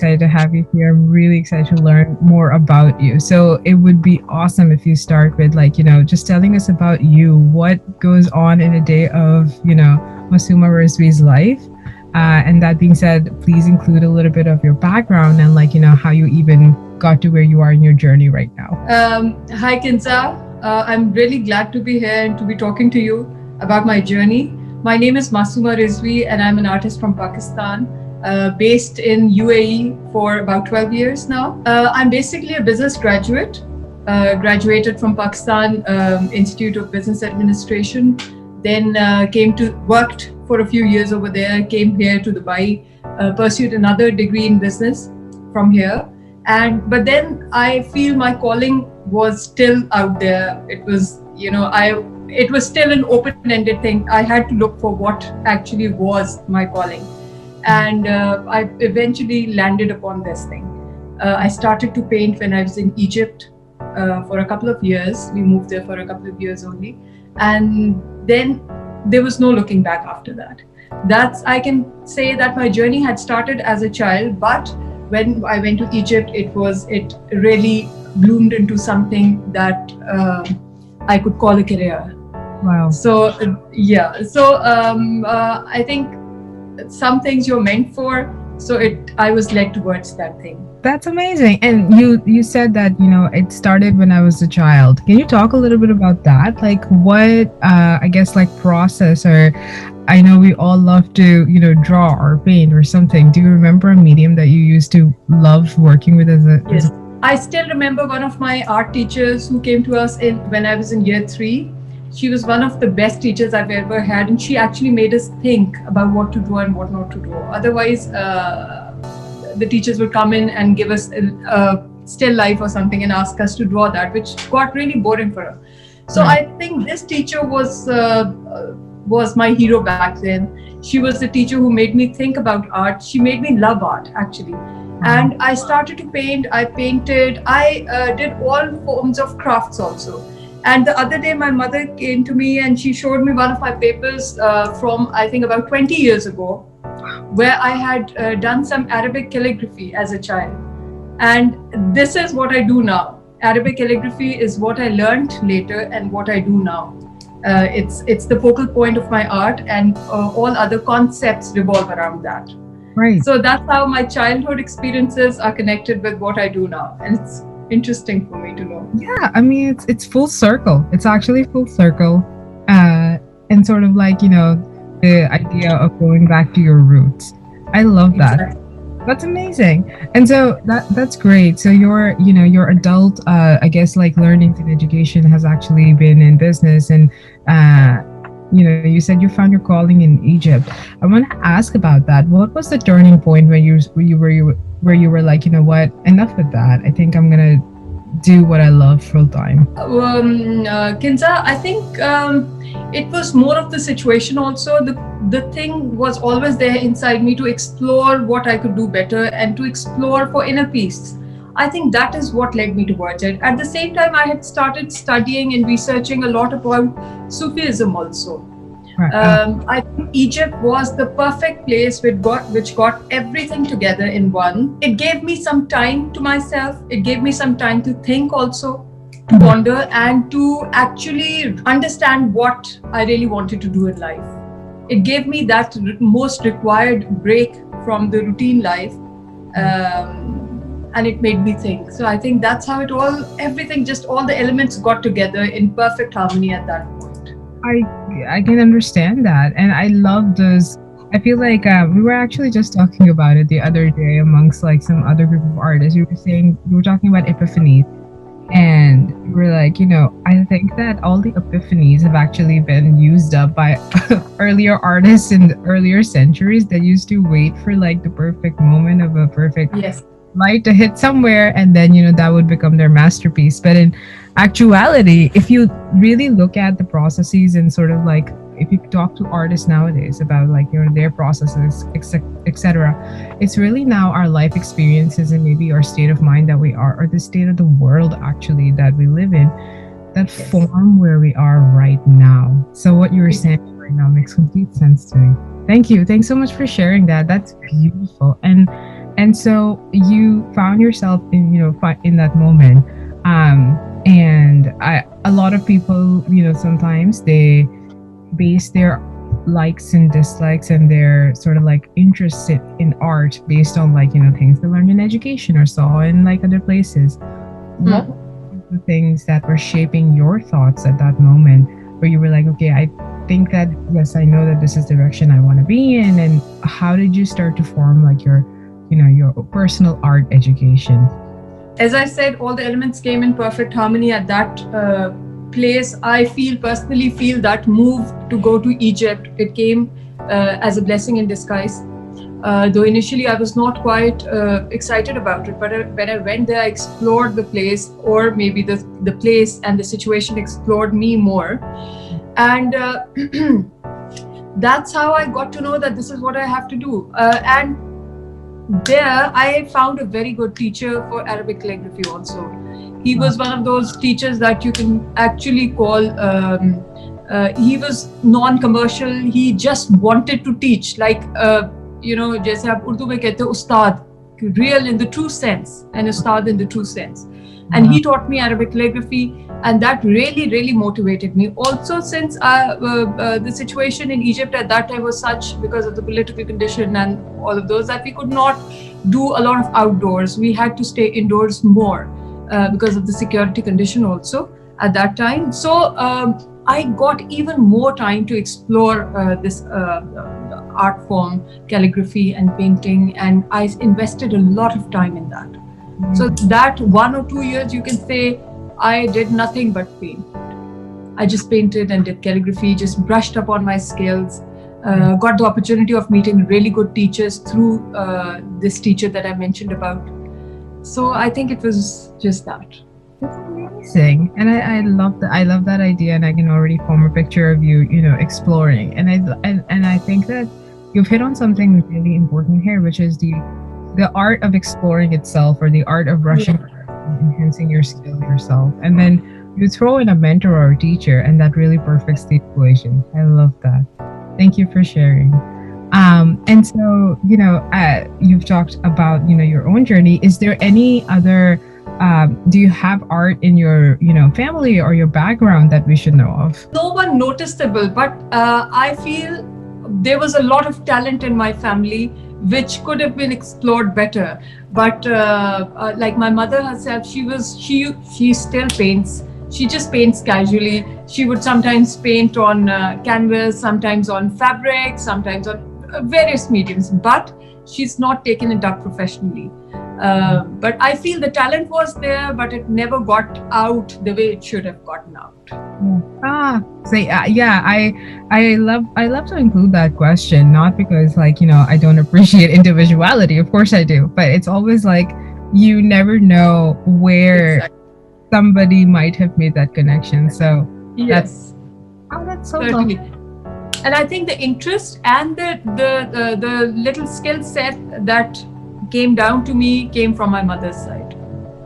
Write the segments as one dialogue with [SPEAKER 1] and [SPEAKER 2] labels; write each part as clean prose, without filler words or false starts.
[SPEAKER 1] excited to have you here. I'm really excited to learn more about you. So it would be awesome if you start with just telling us about you. What goes on in a day of, Masooma Rizvi's life? And that being said, please include a little bit of your background and how you even got to where you are in your journey right now.
[SPEAKER 2] Hi, Kinza. I'm really glad to be here and to be talking to you about my journey. My name is Masooma Rizvi, and I'm an artist from Pakistan, based in UAE for about 12 years now. I'm basically a business graduate, graduated from Pakistan Institute of Business Administration, then worked for a few years over there, came here to Dubai, pursued another degree in business from here. But then I feel my calling was still out there. It was, it was still an open-ended thing. I had to look for what actually was my calling. And I eventually landed upon this thing. I started to paint when I was in Egypt for a couple of years. We moved there for a couple of years only. And then there was no looking back after that. I can say that my journey had started as a child, but when I went to Egypt, it really bloomed into something that I could call a career.
[SPEAKER 1] Wow.
[SPEAKER 2] So I think some things you're meant for. So I was led towards that thing.
[SPEAKER 1] That's amazing. And you said that, it started when I was a child. Can you talk a little bit about that? Like what, process, or I know we all love to, draw or paint or something. Do you remember a medium that you used to love working with
[SPEAKER 2] Yes. I still remember one of my art teachers who came to us when I was in year 3. She was one of the best teachers I've ever had, and she actually made us think about what to draw and what not to draw. Otherwise, the teachers would come in and give us a still life or something and ask us to draw that, which got really boring for her. So I think this teacher was my hero back then. She was the teacher who made me think about art. She made me love art, actually. And I started to paint. I painted. I did all forms of crafts also. And the other day, my mother came to me and she showed me one of my papers from, I think, about 20 years ago, where I had done some Arabic calligraphy as a child. And this is what I do now. Arabic calligraphy is what I learned later and what I do now. It's the focal point of my art, and all other concepts revolve around that.
[SPEAKER 1] Right.
[SPEAKER 2] So that's how my childhood experiences are connected with what I do now. And it's interesting for me to know.
[SPEAKER 1] Yeah, I mean, it's full circle. It's actually full circle. And sort of the idea of going back to your roots. I love that.
[SPEAKER 2] Exactly.
[SPEAKER 1] That's amazing. And so that's great. So your adult, learning and education has actually been in business, and you said you found your calling in Egypt. I want to ask about that. What was the turning point where you were like, you know what, enough with that. I think I'm gonna do what I love full time.
[SPEAKER 2] Kinza, I think it was more of the situation also. The thing was always there inside me to explore what I could do better and to explore for inner peace. I think that is what led me towards it. At the same time, I had started studying and researching a lot about Sufism also. I think Egypt was the perfect place which got everything together in one. It gave me some time to myself. It gave me some time to think also, to wonder, and to actually understand what I really wanted to do in life. It gave me that most required break from the routine life. And it made me think. So I think that's how all the elements got together in perfect harmony at that point.
[SPEAKER 1] I can understand that, and I love those. I feel like we were actually just talking about it the other day amongst some other group of artists. We were talking about epiphanies, and we were like, I think that all the epiphanies have actually been used up by earlier artists in the earlier centuries that used to wait for the perfect moment of a perfect light to hit somewhere, and then that would become their masterpiece. But in actuality, if you really look at the processes and sort of if you talk to artists nowadays about their processes, etc., it's really now our life experiences and maybe our state of mind that we are, or the state of the world actually that we live in, that form where we are right now. So what you were saying right now makes complete sense to me. Thank you. Thanks so much for sharing that. That's beautiful. And And so you found yourself in, in that moment. And a lot of people, sometimes they base their likes and dislikes and their sort of like interest in art based on like, things they learned in education or saw in like other places. What
[SPEAKER 2] Hmm.
[SPEAKER 1] were the things that were shaping your thoughts at that moment where you were like, okay, I think that, yes, I know that this is the direction I want to be in? And how did you start to form like your personal art education?
[SPEAKER 2] As I said, all the elements came in perfect harmony at that place. I personally feel that move to go to Egypt, it came as a blessing in disguise. Though initially I was not quite excited about it, but when I went there, I explored the place, or maybe the place and the situation explored me more. And that's how I got to know that this is what I have to do. And there I found a very good teacher for Arabic calligraphy also. He was one of those teachers that you can actually call, he was non-commercial. He just wanted to teach, like, जैसे आप उर्दू में कहते हो उस्ताद, real in the true sense, and ustad in the true sense. And he taught me Arabic calligraphy, and that really motivated me. Also, since the situation in Egypt at that time was such, because of the political condition and all of those, that we could not do a lot of outdoors. We had to stay indoors more because of the security condition also at that time. So I got even more time to explore this art form, calligraphy and painting, and I invested a lot of time in that. So that 1 or 2 years, you can say, I did nothing but paint. I just painted and did calligraphy, just brushed up on my skills, got the opportunity of meeting really good teachers through this teacher that I mentioned about. So I think it was just that.
[SPEAKER 1] That's amazing, and I love that. I love that idea, and I can already form a picture of you, exploring. And I think that you've hit on something really important here, which is the art of exploring itself, or the art of rushing, enhancing your skill yourself, and then you throw in a mentor or a teacher, and that really perfects the equation. I love that. Thank you for sharing. And so, you've talked about, your own journey. Is there any other, do you have art in your, family or your background that we should know of?
[SPEAKER 2] No one noticeable, but I feel there was a lot of talent in my family which could have been explored better. But like my mother herself, she still paints. She just paints casually. She would sometimes paint on canvas, sometimes on fabric, sometimes on various mediums, but she's not taken it up professionally. But I feel the talent was there, but it never got out the way it should have gotten out.
[SPEAKER 1] I love to include that question, not because like, I don't appreciate individuality. Of course I do, but it's always like you never know where
[SPEAKER 2] Exactly.
[SPEAKER 1] somebody might have made that connection. So
[SPEAKER 2] Yes,
[SPEAKER 1] that's so
[SPEAKER 2] certainly.
[SPEAKER 1] lovely.
[SPEAKER 2] And I think the interest and the little skill set that came down to me came from my mother's side.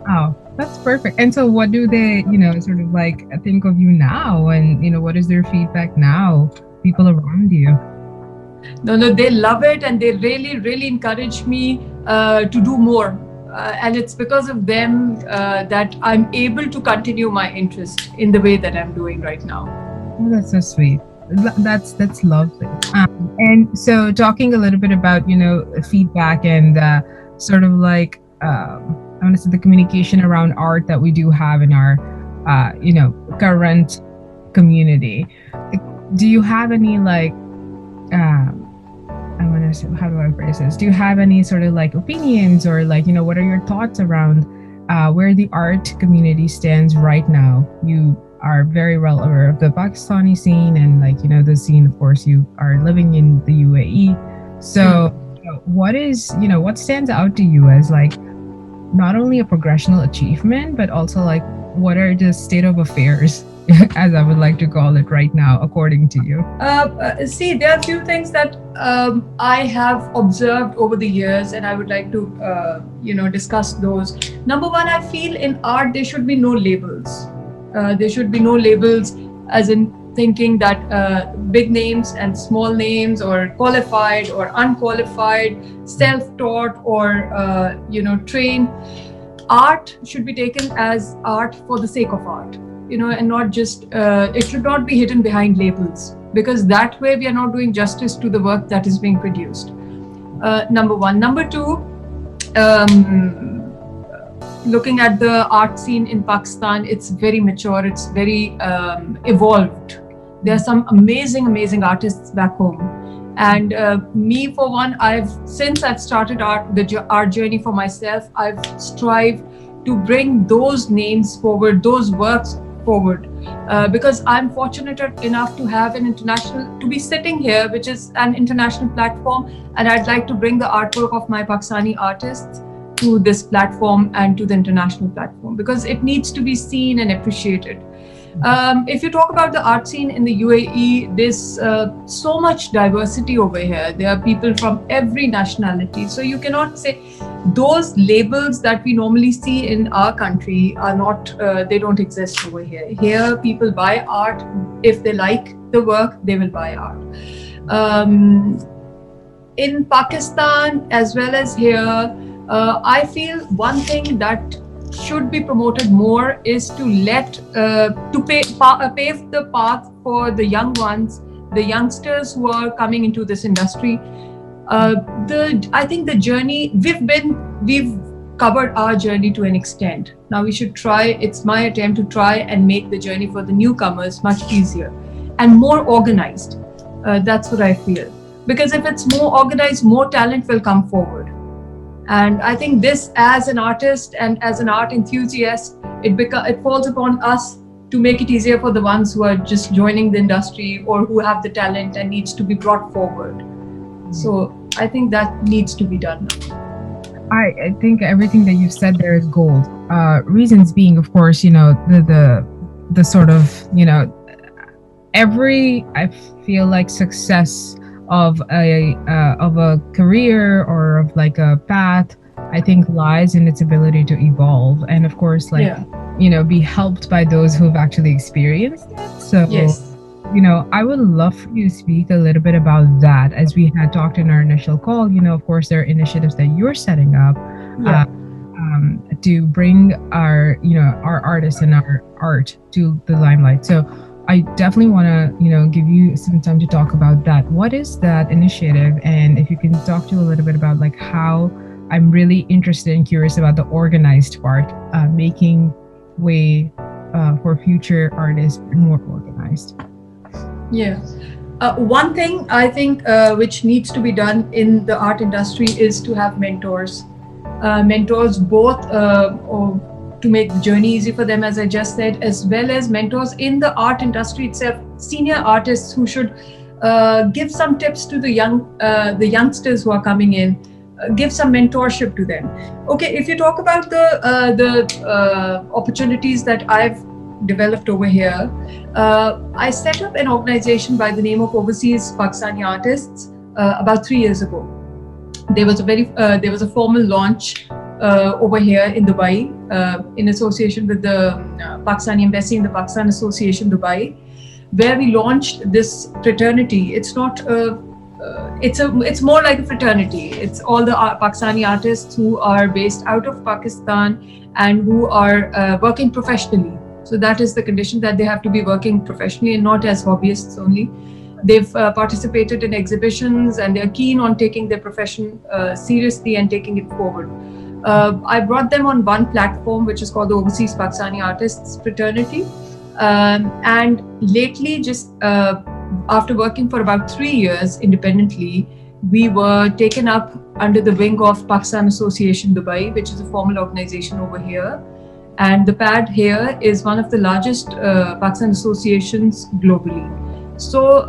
[SPEAKER 1] Oh, that's perfect. And so what do they, sort of like think of you now? And, what is their feedback now? People around you?
[SPEAKER 2] No, they love it, and they really encourage me to do more. And it's because of them that I'm able to continue my interest in the way that I'm doing right now.
[SPEAKER 1] Oh, that's so sweet. That's lovely. And so talking a little bit about, feedback and sort of like, I want to say the communication around art that we do have in our, current community. Do you have any like, I want to say, how do I phrase this? Do you have any sort of like opinions, or like, what are your thoughts around where the art community stands right now? You are very well aware of the Pakistani scene, and like, the scene, of course, you are living in the UAE. So what stands out to you as like not only a progressional achievement, but also like what are the state of affairs, as I would like to call it right now, according to you?
[SPEAKER 2] See, there are a few things that I have observed over the years, and I would like to, discuss those. Number one, I feel in art there should be no labels. There should be no labels, as in thinking that big names and small names, or qualified or unqualified, self-taught or trained, art should be taken as art for the sake of art, and not just it should not be hidden behind labels, because that way we are not doing justice to the work that is being produced. Number one. Number two, looking at the art scene in Pakistan, it's very mature, it's very evolved. There are some amazing artists back home. And me, for one, since I've started the art journey for myself, I've strived to bring those names forward, those works forward, because I'm fortunate enough to have to be sitting here, which is an international platform, and I'd like to bring the artwork of my Pakistani artists to this platform and to the international platform, because it needs to be seen and appreciated. If you talk about the art scene in the UAE, there's so much diversity over here. There are people from every nationality. So you cannot say those labels that we normally see in our country are not, they don't exist over here. Here, people buy art. If they like the work, they will buy art. In Pakistan, as well as here, I feel one thing that should be promoted more is to pave the path for the young ones, the youngsters who are coming into this industry. I think the journey we've covered our journey to an extent. Now we should try. It's my attempt to try and make the journey for the newcomers much easier and more organized. That's what I feel, because if it's more organized, more talent will come forward. And I think this, as an artist and as an art enthusiast, it falls upon us to make it easier for the ones who are just joining the industry or who have the talent and needs to be brought forward. So I think that needs to be done.
[SPEAKER 1] I think everything that you've said there is gold. Reasons being, of course, the sort of, I feel like success of a career or of like a path, I think lies in its ability to evolve, and of course, be helped by those who've actually experienced it. So yes. I would love for you to speak a little bit about that, as we had talked in our initial call. Of course, there are initiatives that you're setting up to bring our artists and our art to the limelight. So I definitely want to, give you some time to talk about that. What is that initiative? And if you can talk to a little bit about like how I'm really interested and curious about the organized part, making way for future artists more organized.
[SPEAKER 2] Yeah. One thing I think which needs to be done in the art industry is to have mentors. Mentors both to make the journey easy for them, as I just said, as well as mentors in the art industry itself, senior artists who should give some tips to the youngsters who are coming in, give some mentorship to them. Okay, if you talk about the opportunities that I've developed over here, I set up an organization by the name of Overseas Pakistani Artists about 3 years ago. There was a formal launch over here in Dubai, in association with the Pakistani Embassy and the Pakistan Association Dubai, where we launched this fraternity. It's not it's more like a fraternity. It's all the Pakistani artists who are based out of Pakistan and who are working professionally. So that is the condition, that they have to be working professionally and not as hobbyists only. They've participated in exhibitions and they're keen on taking their profession seriously and taking it forward. I brought them on one platform, which is called the Overseas Pakistani Artists Fraternity. And lately, just after working for about 3 years independently, we were taken up under the wing of Pakistan Association Dubai, which is a formal organization over here. And the PAD here is one of the largest Pakistan associations globally. So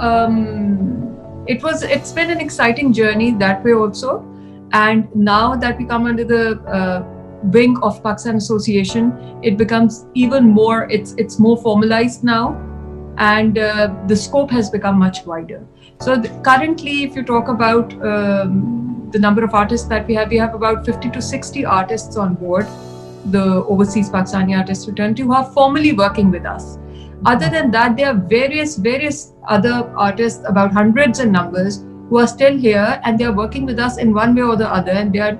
[SPEAKER 2] it's been an exciting journey that way also. And now that we come under the wing of Pakistan Association, it becomes even more, it's more formalized now, and the scope has become much wider. So currently, if you talk about the number of artists that we have about 50 to 60 artists on board the Overseas Pakistani Artists Fraternity who are formally working with us. Other than that, there are various other artists, about hundreds and numbers, who are still here, and they are working with us in one way or the other, and they are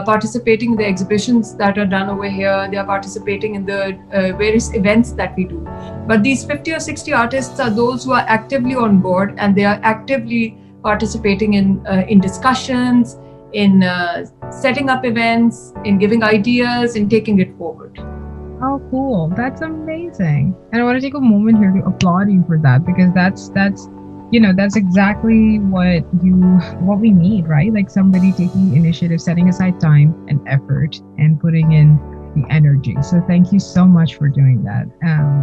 [SPEAKER 2] participating in the exhibitions that are done over here. They are participating in the various events that we do. But these 50 or 60 artists are those who are actively on board, and they are actively participating in discussions, in setting up events, in giving ideas, in taking it forward.
[SPEAKER 1] Oh, cool. That's amazing. And I want to take a moment here to applaud you for that, because that's exactly what we need, right? Like somebody taking the initiative, setting aside time and effort and putting in the energy. So thank you so much for doing that.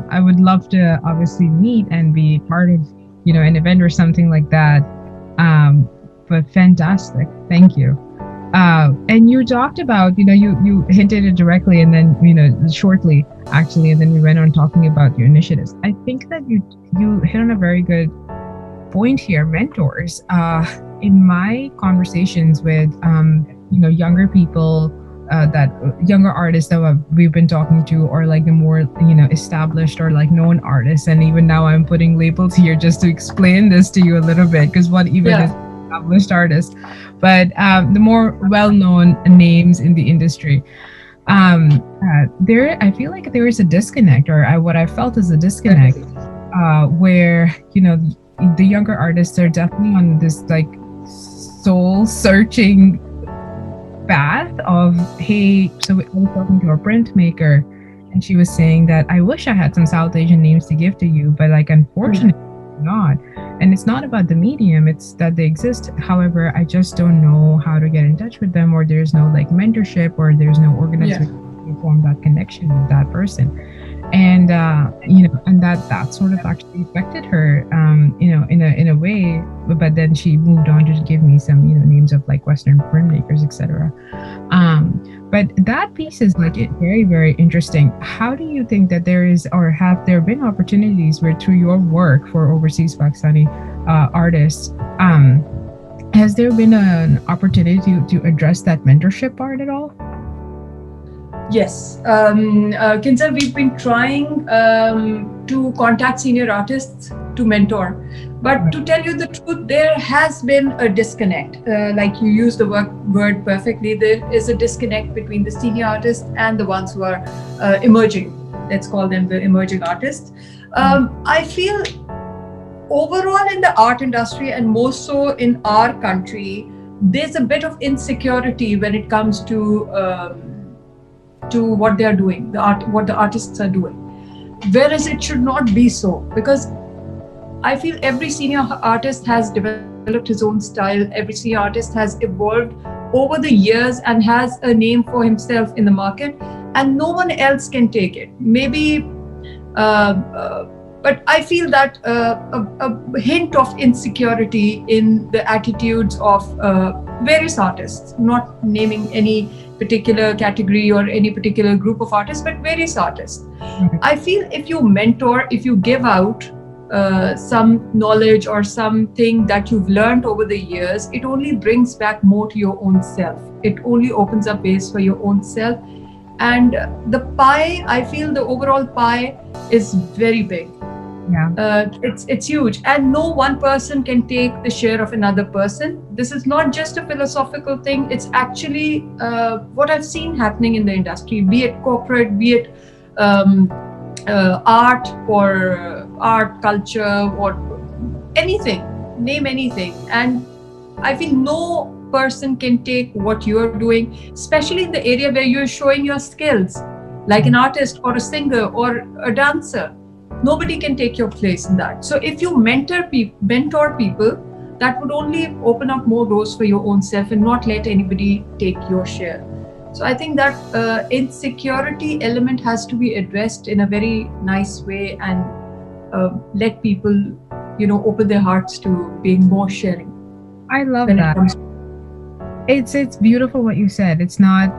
[SPEAKER 1] I would love to obviously meet and be part of, an event or something like that. But fantastic. Thank you. And you talked about, you hinted it directly and then, shortly actually, and then we went on talking about your initiatives. I think that you hit on a very good point here, mentors. In my conversations with, younger people, that younger artists that we've been talking to, or like the more, established or like known artists. And even now I'm putting labels here just to explain this to you a little bit, because what even is established artist, but the more well-known names in the industry, I feel like there is a disconnect, or what I felt is a disconnect, where the younger artists are definitely on this like soul searching path of, hey, so I was talking to a printmaker, and she was saying that I wish I had some South Asian names to give to you, but like unfortunately not. And it's not about the medium, it's that they exist. However, I just don't know how to get in touch with them, or there's no like mentorship, or there's no organization to form that connection with that person. And and that sort of actually affected her, in a way. But then she moved on to give me some, names of like Western printmakers, etc. But that piece is like very, very interesting. How do you think that there is, or have there been opportunities where through your work for overseas Pakistani artists, has there been an opportunity to address that mentorship part at all?
[SPEAKER 2] Yes, Kinsa, we've been trying to contact senior artists to mentor. But to tell you the truth, there has been a disconnect. Like you used the word perfectly, there is a disconnect between the senior artists and the ones who are emerging. Let's call them the emerging artists. I feel overall in the art industry, and more so in our country, there's a bit of insecurity when it comes to what they are doing, what the artists are doing. Whereas it should not be so, because I feel every senior artist has developed his own style. Every senior artist has evolved over the years and has a name for himself in the market, and no one else can take it. Maybe, but I feel that a hint of insecurity in the attitudes of various artists, not naming any particular category or any particular group of artists, but various artists. I feel if you mentor, if you give out some knowledge or something that you've learned over the years, it only brings back more to your own self. It only opens up ways for your own self. And the pie, I feel the overall pie is very big.
[SPEAKER 1] Yeah.
[SPEAKER 2] It's huge, and no one person can take the share of another person. This is not just a philosophical thing. It's actually what I've seen happening in the industry, be it corporate, be it art or art culture or anything, name anything. And I feel no person can take what you're doing, especially in the area where you're showing your skills, like an artist or a singer or a dancer. Nobody can take your place in that. So if you mentor people, that would only open up more doors for your own self and not let anybody take your share. So I think that insecurity element has to be addressed in a very nice way, and let people, open their hearts to being more sharing.
[SPEAKER 1] I love that. It's beautiful what you said. It's not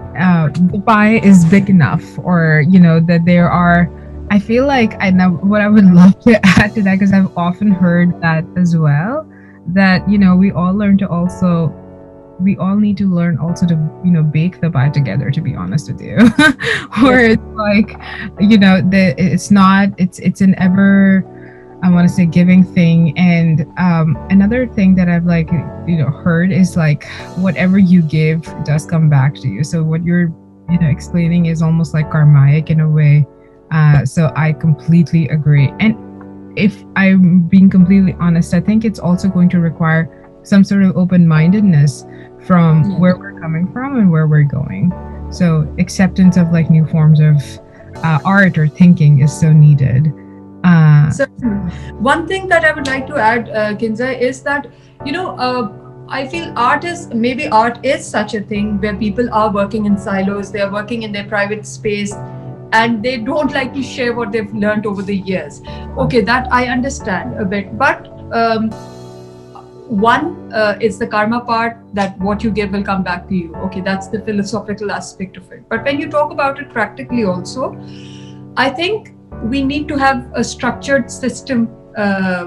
[SPEAKER 1] the pie is big enough, or that there are. I feel like I know what I would love to add to that, because I've often heard that as well, that we all learn to also we all need to learn also to, bake the pie together, to be honest with you. Or
[SPEAKER 2] Yes.
[SPEAKER 1] it's like, it's not, it's an ever, I want to say, giving thing. And another thing that I've like, heard is like, whatever you give does come back to you. So what you're, explaining is almost like karmic in a way. So I completely agree. And if I'm being completely honest, I think it's also going to require some sort of open mindedness from
[SPEAKER 2] Yes.
[SPEAKER 1] where we're coming from and where we're going. So acceptance of like new forms of art or thinking is so needed. Uh,
[SPEAKER 2] So, one thing that I would like to add, Kinza, is that, I feel art is such a thing where people are working in silos, they are working in their private space, and they don't like to share what they've learned over the years. Okay, that I understand a bit, but one is the karma part, that what you give will come back to you. Okay, that's the philosophical aspect of it. But when you talk about it practically also, I think we need to have a structured system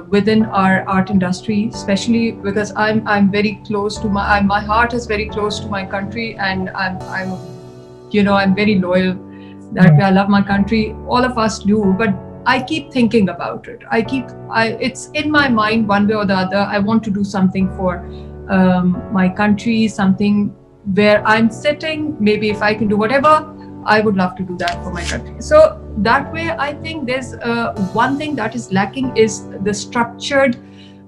[SPEAKER 2] within our art industry, especially because I'm very close to my heart is very close to my country, and I'm very loyal. That way, I love my country. All of us do, but I keep thinking about it. It's in my mind one way or the other. I want to do something for my country, something where I'm sitting. Maybe if I can do whatever, I would love to do that for my country. So that way, I think there's one thing that is lacking is the structured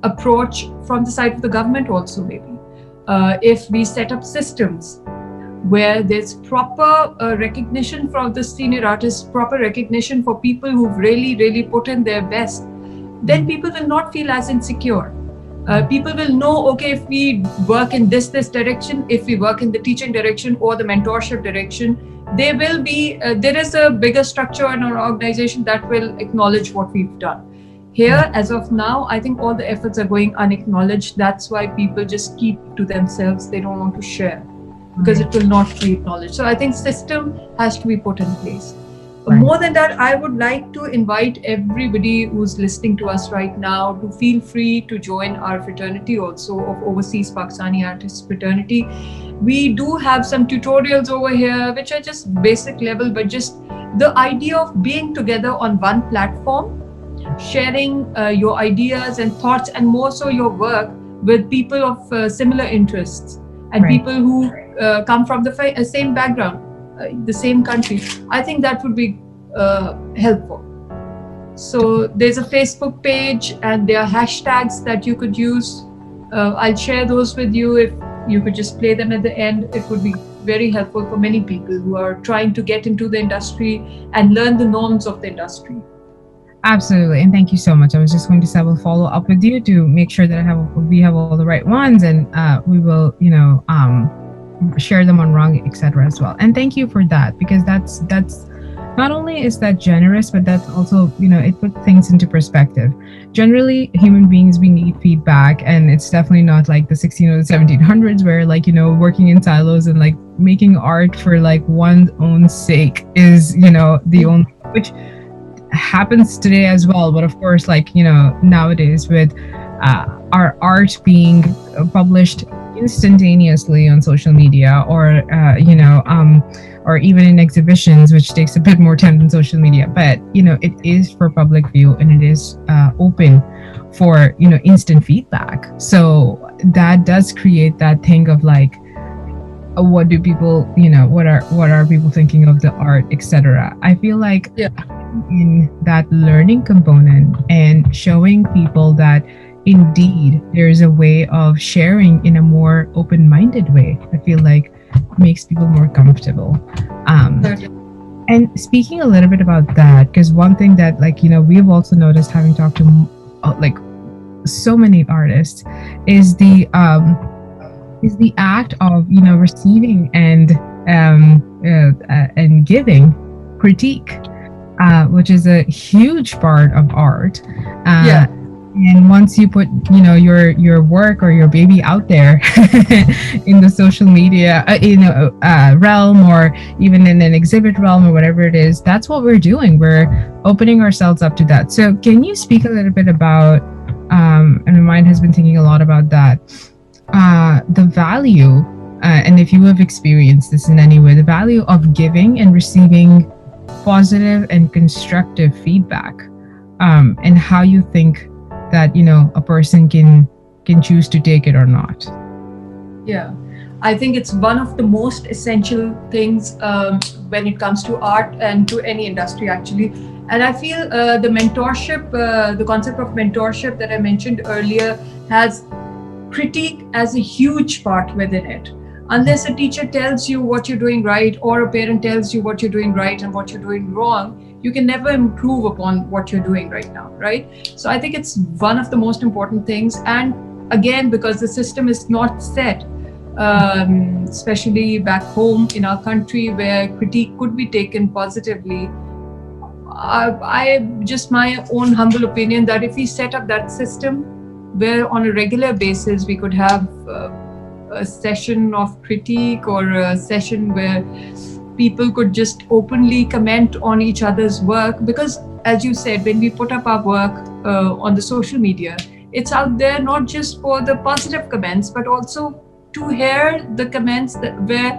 [SPEAKER 2] approach from the side of the government also, maybe. If we set up systems where there's proper recognition from the senior artists, proper recognition for people who've really, really put in their best, then people will not feel as insecure. People will know, okay, if we work in this direction, if we work in the teaching direction or the mentorship direction, there will be, there is a bigger structure in our organization that will acknowledge what we've done. Here, as of now, I think all the efforts are going unacknowledged. That's why people just keep to themselves. They don't want to share, because it will not be acknowledged. So I think system has to be put in place. More than that, I would like to invite everybody who's listening to us right now to feel free to join our fraternity also of Overseas Pakistani Artists Fraternity. We do have some tutorials over here, which are just basic level, but just the idea of being together on one platform, sharing your ideas and thoughts, and more so your work with people of similar interests and people who come from the same background, the same country. I think that would be helpful. So there's a Facebook page and there are hashtags that you could use. I'll share those with you. If you could just play them at the end, it would be very helpful for many people who are trying to get into the industry and learn the norms of the industry.
[SPEAKER 1] Absolutely, and thank you so much. I was just going to say we'll follow up with you to make sure that we have all the right ones, and we will, share them on Rungg, etc. as well. And thank you for that, because that's not only is that generous, but that's also, it puts things into perspective. Generally, human beings, we need feedback, and it's definitely not like the 16 or the 1700s where working in silos and like making art for like one's own sake is the only, which happens today as well. But of course, nowadays with our art being published instantaneously on social media, or even in exhibitions, which takes a bit more time than social media, but it is for public view, and it is open for instant feedback. So that does create that thing of like, what do people, what are people thinking of the art, etc. I feel like in that learning component and showing people that indeed there's a way of sharing in a more open-minded way, I feel like makes people more comfortable. And speaking a little bit about that, because one thing that we've also noticed, having talked to so many artists, is the act of receiving and giving critique, which is a huge part of art. And once you put your work or your baby out there in the social media realm, or even in an exhibit realm, or whatever it is, that's what we're doing. We're opening ourselves up to that. So can you speak a little bit about, and my mind has been thinking a lot about that, the value, and if you have experienced this in any way, the value of giving and receiving positive and constructive feedback, and how you think that a person can choose to take it or not.
[SPEAKER 2] Yeah, I think it's one of the most essential things when it comes to art and to any industry, actually. And I feel the concept of mentorship that I mentioned earlier, has critique as a huge part within it. Unless a teacher tells you what you're doing right, or a parent tells you what you're doing right and what you're doing wrong, you can never improve upon what you're doing right now, right? So I think it's one of the most important things. And again, because the system is not set, especially back home in our country where critique could be taken positively, I just my own humble opinion that if we set up that system where on a regular basis we could have a session of critique, or a session where people could just openly comment on each other's work, because as you said, when we put up our work on the social media, it's out there not just for the positive comments, but also to hear the comments where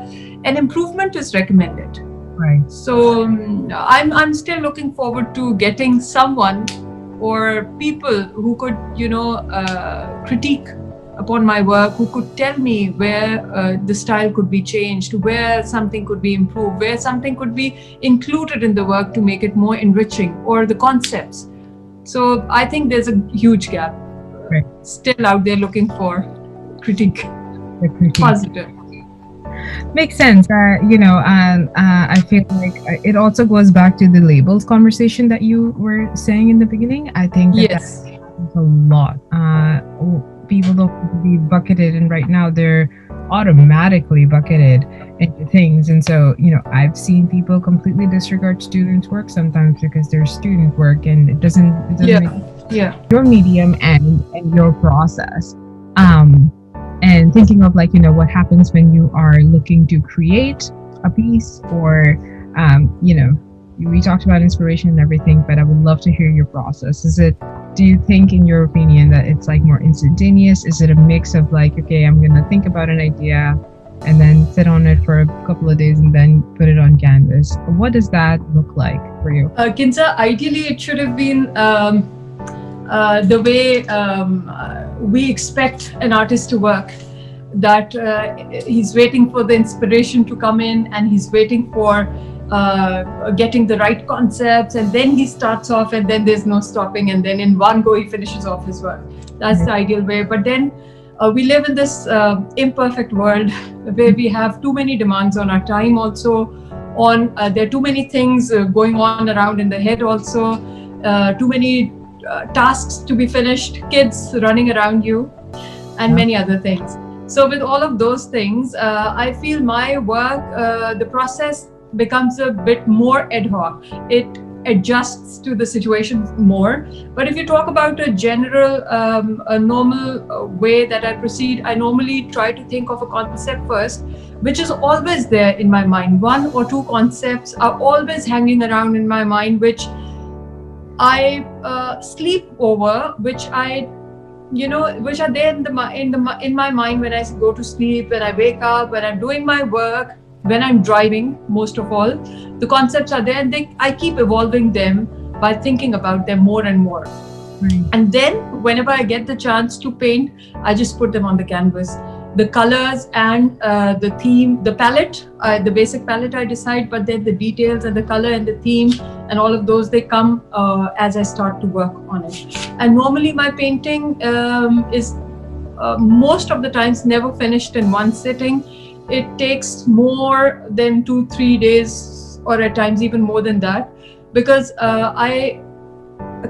[SPEAKER 2] an improvement is recommended.
[SPEAKER 1] Right.
[SPEAKER 2] So I'm still looking forward to getting someone or people who could critique upon my work, who could tell me where the style could be changed, where something could be improved, where something could be included in the work to make it more enriching, or the concepts. So I think there's a huge gap still out there looking for critique. Positive.
[SPEAKER 1] Makes sense. I feel like it also goes back to the labels conversation that you were saying in the beginning. I think that
[SPEAKER 2] Yes.
[SPEAKER 1] that happens a lot. People don't want to be bucketed, and right now they're automatically bucketed into things. And so, I've seen people completely disregard students' work sometimes because they're student work, and it doesn't
[SPEAKER 2] Yeah.
[SPEAKER 1] your medium and your process. And thinking of what happens when you are looking to create a piece, or we talked about inspiration and everything, but I would love to hear your process. Do you think, in your opinion, that it's more instantaneous? Is it a mix of okay, I'm gonna think about an idea and then sit on it for a couple of days and then put it on canvas? What does that look like for you?
[SPEAKER 2] Kinza, ideally it should have been the way we expect an artist to work, that he's waiting for the inspiration to come in, and he's waiting for getting the right concepts, and then he starts off, and then there's no stopping, and then in one go he finishes off his work. That's the ideal way. But then we live in this imperfect world where we have too many demands on our time also, there are too many things going on around in the head also, too many tasks to be finished, kids running around you, and many other things. So with all of those things, I feel my work, the process becomes a bit more ad hoc. It adjusts to the situation more. But if you talk about a general, a normal way that I proceed, I normally try to think of a concept first, which is always there in my mind. One or two concepts are always hanging around in my mind, which I sleep over, which are there in my mind when I go to sleep, when I wake up, when I'm doing my work, when I'm driving. Most of all, the concepts are there, and I keep evolving them by thinking about them more and more.
[SPEAKER 1] Right.
[SPEAKER 2] And then whenever I get the chance to paint, I just put them on the canvas. The colors and the theme, the palette, the basic palette I decide, but then the details and the color and the theme and all of those, they come as I start to work on it. And normally my painting is most of the times never finished in one sitting. It takes more than 2-3 days, or at times even more than that, because I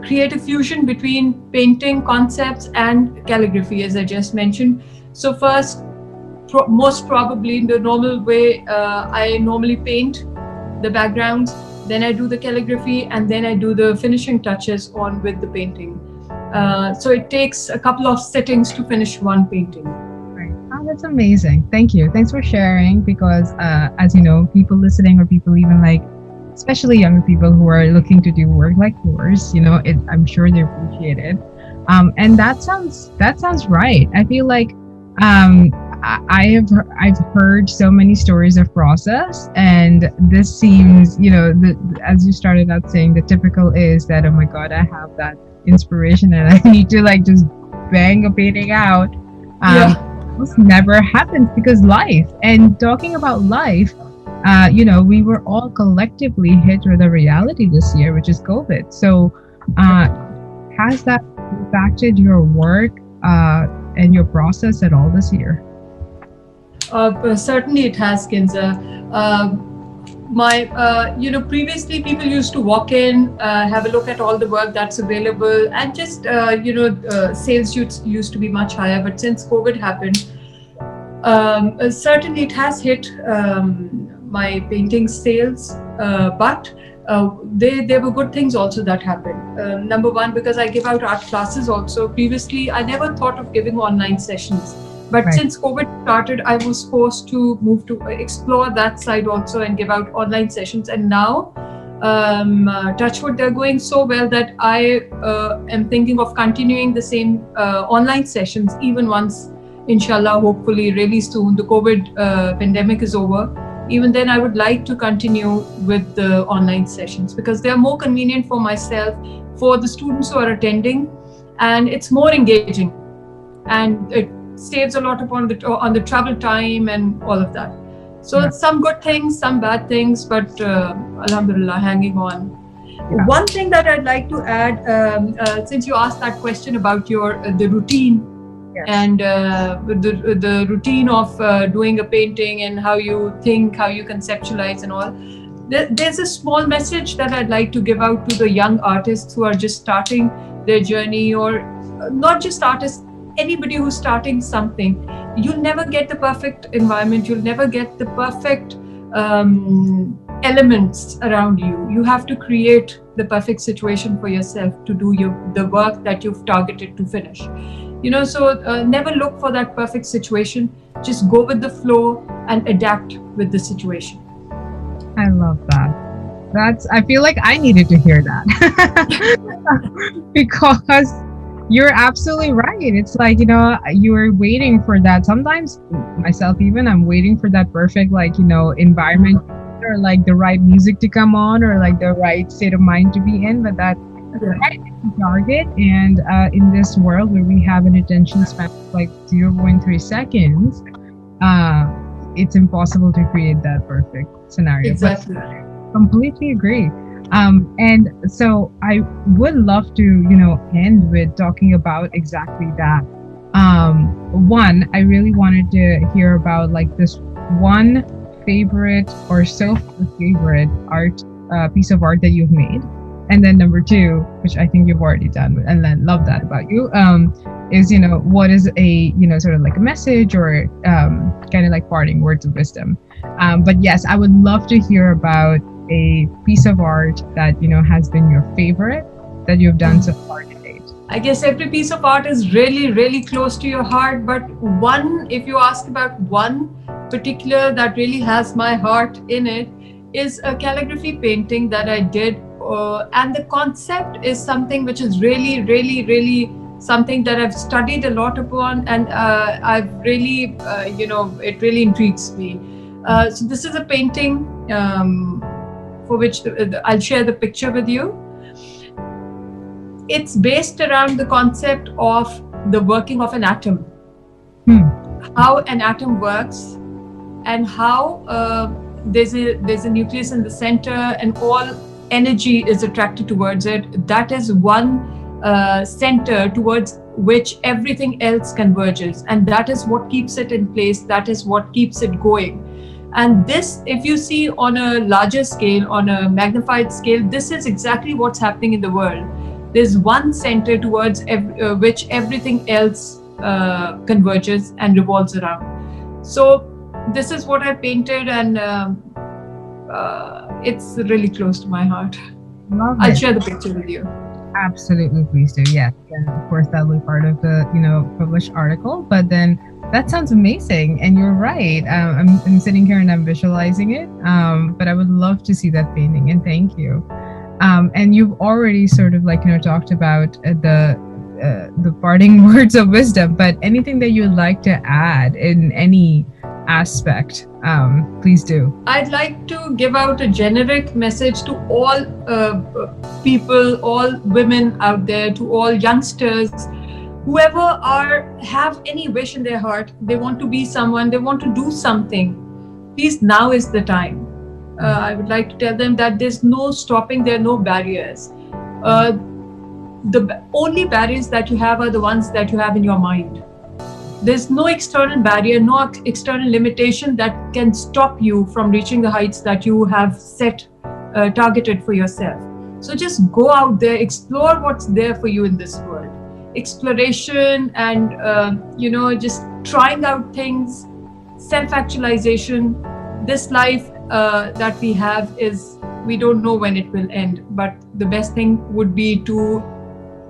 [SPEAKER 2] create a fusion between painting concepts and calligraphy, as I just mentioned. So first, most probably in the normal way, I normally paint the backgrounds, then I do the calligraphy, and then I do the finishing touches on with the painting. So it takes a couple of sittings to finish one painting.
[SPEAKER 1] Right. Oh, that's amazing. Thank you. Thanks for sharing, because as you know, people listening, or people even especially younger people who are looking to do work like yours, I'm sure they appreciate it. And that sounds right. I feel like Um, I've heard so many stories of process, and this seems, as you started out saying, the typical is that, oh my god, I have that inspiration and I need to like just bang a painting out.
[SPEAKER 2] Yeah.
[SPEAKER 1] This never happens because life. And talking about life, we were all collectively hit with a reality this year, which is COVID. So, uh, has that impacted your work and your process at all this year?
[SPEAKER 2] Certainly it has, Kinza. Uh, previously people used to walk in, have a look at all the work that's available, and just, sales used to be much higher. But since COVID happened, certainly it has hit my painting sales, but there were good things also that happened. Number one, because I give out art classes also. Previously, I never thought of giving online sessions, but
[SPEAKER 1] Right.
[SPEAKER 2] since COVID started, I was forced to move to explore that side also and give out online sessions. And now, Touchwood, they're going so well that I am thinking of continuing the same online sessions even once, inshallah, hopefully, really soon, the COVID pandemic is over. Even then, I would like to continue with the online sessions because they are more convenient for myself, for the students who are attending, and it's more engaging, and it saves a lot upon on the travel time and all of that. So
[SPEAKER 1] Yeah.
[SPEAKER 2] some good things, some bad things, but alhamdulillah, hanging on.
[SPEAKER 1] Yeah.
[SPEAKER 2] One thing that I'd like to add, since you asked that question about your the routine
[SPEAKER 1] Yes.
[SPEAKER 2] and the routine of doing a painting and how you think, how you conceptualize and all, there's a small message that I'd like to give out to the young artists who are just starting their journey, or not just artists, anybody who's starting something. You'll never get the perfect environment, you'll never get the perfect elements around you. You have to create the perfect situation for yourself to do the work that you've targeted to finish. So never look for that perfect situation. Just go with the flow and adapt with the situation.
[SPEAKER 1] I love that. I feel like I needed to hear that because you're absolutely right. It's like, you are waiting for that. Sometimes myself, even I'm waiting for that perfect, like, environment, or like the right music to come on, or like the right state of mind to be in. But that right target, and in this world where we have an attention span of like 0.3 seconds, it's impossible to create that perfect scenario.
[SPEAKER 2] Exactly.
[SPEAKER 1] But completely agree. And so I would love to, end with talking about exactly that. One, I really wanted to hear about like this one favorite or so favorite art piece of art that you've made. And then number two, which I think you've already done, and then love that about you, is, what is a, sort of like a message, or kind of like parting words of wisdom. But yes, I would love to hear about a piece of art that, has been your favorite that you've done so far to date.
[SPEAKER 2] I guess every piece of art is really, really close to your heart. But one, if you ask about one particular that really has my heart in it, is a calligraphy painting that I did. And the concept is something which is really, really, really something that I've studied a lot upon, and I've really, it really intrigues me. So this is a painting for which I'll share the picture with you. It's based around the concept of the working of an atom, how an atom works, and how there's a nucleus in the center, and all energy is attracted towards it. That is one center towards which everything else converges, and that is what keeps it in place. That is what keeps it going. And this, if you see on a larger scale, on a magnified scale, this is exactly what's happening in the world. There's one center towards which everything else converges and revolves around. So this is what I painted, and it's really close to my heart. I'll share the picture with you.
[SPEAKER 1] Absolutely, please do. Yes, and of course that'll be part of the published article. But then that sounds amazing, and you're right. I'm sitting here and I'm visualizing it. But I would love to see that painting, and thank you. And you've already sort of like talked about the parting words of wisdom, but anything that you'd like to add in any aspect, please do.
[SPEAKER 2] I'd like to give out a generic message to all people, all women out there, to all youngsters, whoever have any wish in their heart, they want to be someone, they want to do something. Please, now is the time. I would like to tell them that there's no stopping, there are no barriers. The only barriers that you have are the ones that you have in your mind. There's no external barrier, no external limitation that can stop you from reaching the heights that you have set, targeted for yourself. So just go out there, explore what's there for you in this world. Exploration and, just trying out things, self-actualization. This life that we have we don't know when it will end, but the best thing would be to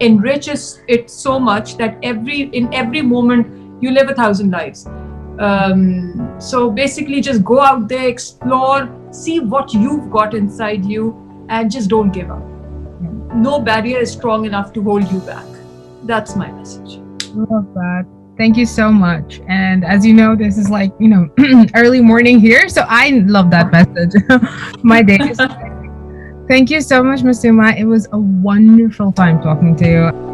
[SPEAKER 2] enrich it so much that in every moment you live 1,000 lives. So basically just go out there, explore, see what you've got inside you, and just don't give up. No barrier is strong enough to hold you back. That's my message.
[SPEAKER 1] Love that. Thank you so much. And as you know, this is like, early morning here. So I love that message. My day is Thank you so much, Masooma. It was a wonderful time talking to you.